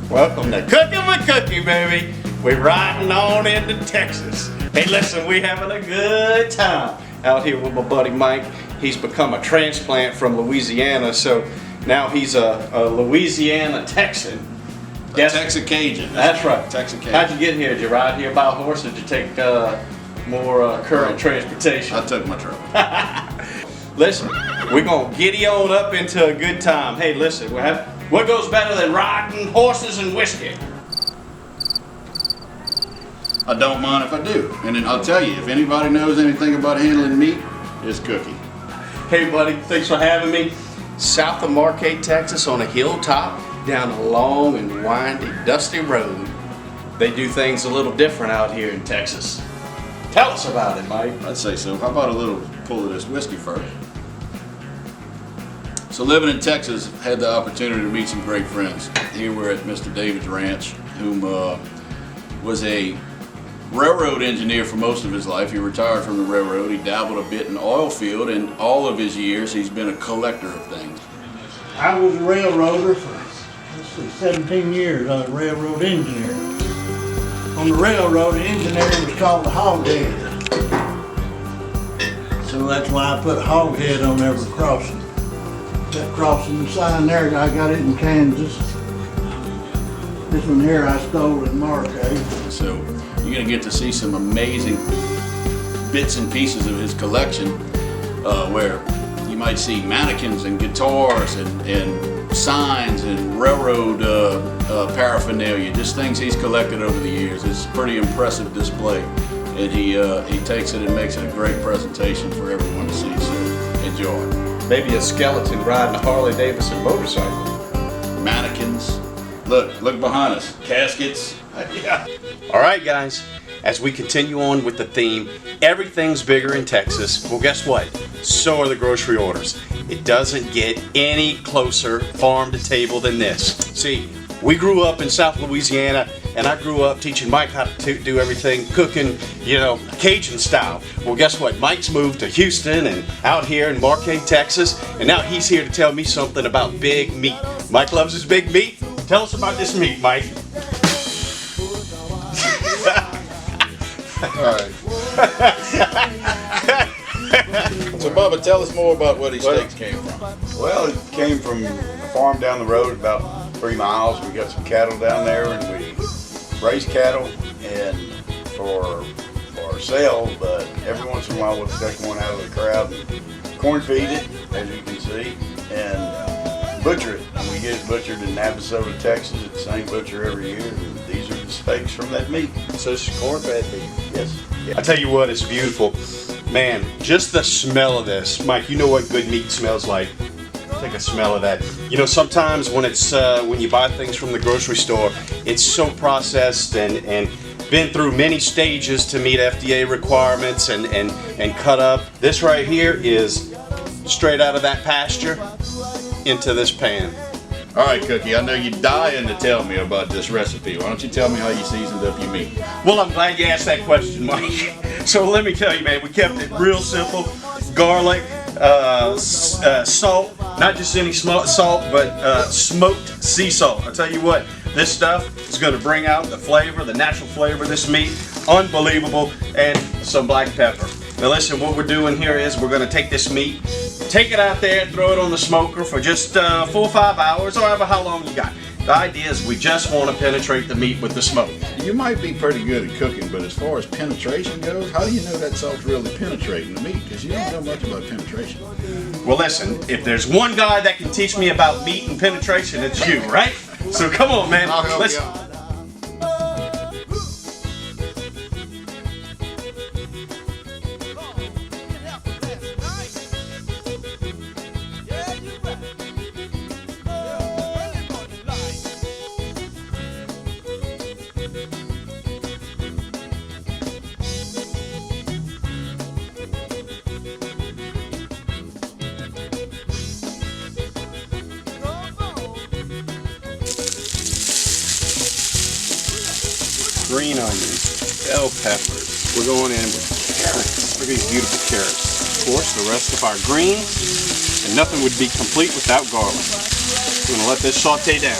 Welcome to Cooking with Cookie, baby. We're riding on into Texas. Hey, listen, we're having a good time out here with my buddy Mike. He's become a transplant from Louisiana, so now he's a Louisiana Texan. TexaCajun. That's right. TexaCajun. How'd you get here? Did you ride here by horse, or did you take more current transportation? I took my truck. Listen, we're gonna giddy on up into a good time. Hey, listen, what goes better than riding horses and whiskey? I don't mind if I do. And then I'll tell you, if anybody knows anything about handling meat, it's Cookie. Hey, buddy, thanks for having me. South of Marquez, Texas, on a hilltop, down a long and windy, dusty road. They do things a little different out here in Texas. Tell us about it, Mike. I'd say so. How about a little pull of this whiskey first? So living in Texas, had the opportunity to meet some great friends. Here we're at Mr. David's ranch, whom was a railroad engineer for most of his life. He retired from the railroad. He dabbled a bit in the oil field, and all of his years he's been a collector of things. I was a railroader for 17 years. I was a railroad engineer. On the railroad, the engineer was called the hog head. So that's why I put hog head on every crossing. That crossing sign there, I got it in Kansas. This one here I stole in Marquez. So you're going to get to see some amazing bits and pieces of his collection where you might see mannequins and guitars and signs and railroad paraphernalia, just things he's collected over the years. It's a pretty impressive display, and he takes it and makes it a great presentation for everyone to see, so enjoy. Maybe a skeleton riding a Harley-Davidson motorcycle. Mannequins. Look behind us. Caskets. Yeah. All right, guys. As we continue on with the theme, everything's bigger in Texas. Well, guess what? So are the grocery orders. It doesn't get any closer farm to table than this. See, we grew up in South Louisiana, and I grew up teaching Mike how to do everything, cooking, Cajun style. Well, guess what? Mike's moved to Houston and out here in Marquez, Texas, and now he's here to tell me something about big meat. Mike loves his big meat. Tell us about this meat, Mike. Alright. So Bubba, tell us more about where these steaks came from. Well, it came from a farm down the road about 3 miles. We got some cattle down there, and we raise cattle and for sale, but every once in a while we'll take one out of the crowd and corn feed it, as you can see, and butcher it. And we get it butchered in Navasota, Texas at the same butcher every year. And these are the steaks from that meat. So this is corn-fed beef. Yes. Yeah. I tell you what, it's beautiful. Man, just the smell of this. Mike, you know what good meat smells like. Take a smell of that. Sometimes when it's when you buy things from the grocery store, it's so processed and been through many stages to meet FDA requirements and cut up. This right here is straight out of that pasture into this pan. All right, Cookie, I know you're dying to tell me about this recipe. Why don't you tell me how you seasoned up your meat? Well, I'm glad you asked that question, Mike. So let me tell you, man, we kept it real simple. Garlic, salt, not just any salt, but smoked sea salt. I tell you what, this stuff is going to bring out the flavor, the natural flavor of this meat. Unbelievable. And some black pepper. Now listen, what we're doing here is we're going to take this meat, take it out there, throw it on the smoker for just 4 or 5 hours, or however how long you got. The idea is we just want to penetrate the meat with the smoke. You might be pretty good at cooking, but as far as penetration goes, how do you know that salt's really penetrating the meat? Because you don't know much about penetration. Well listen, if there's one guy that can teach me about meat and penetration, it's you, right? So come on, man. I'll help you out. Green onions, bell peppers. We're going in with carrots. Look at these beautiful carrots. Of course, the rest of our greens, and nothing would be complete without garlic. We're going to let this saute down.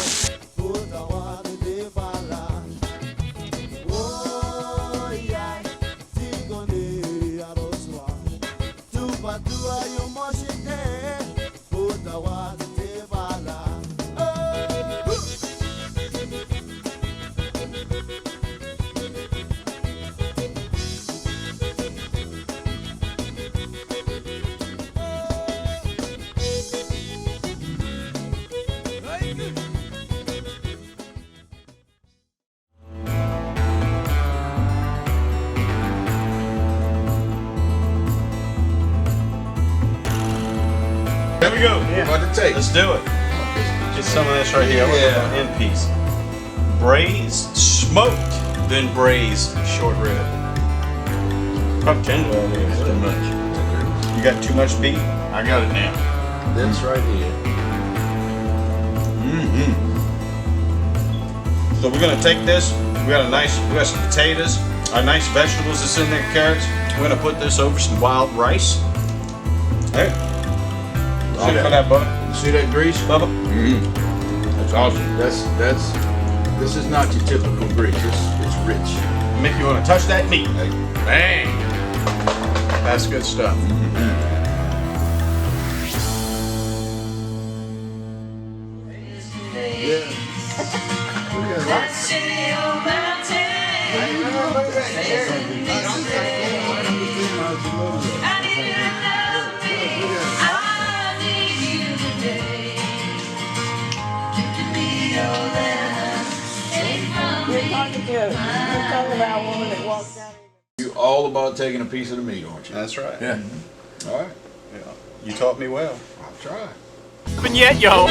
we go. We're about to take. Let's do it. Get some of this right here. Yeah. In piece. Braised, smoked, then braised short rib. How tender that is. Too much. You got too much beef? I got it now. This right here. So we're gonna take this. We got some potatoes, our nice vegetables that's in there, carrots. We're gonna put this over some wild rice. Hey, see that butter? You see that grease? Bubba? That's awesome. This is not your typical grease. It's rich. Mick, you wanna touch that meat? Bang! That's good stuff. We're talking about a woman that walks down here. You all about taking a piece of the meat, aren't you? That's right. Yeah. All right. Yeah. You taught me well. I'll try. But yet, yo.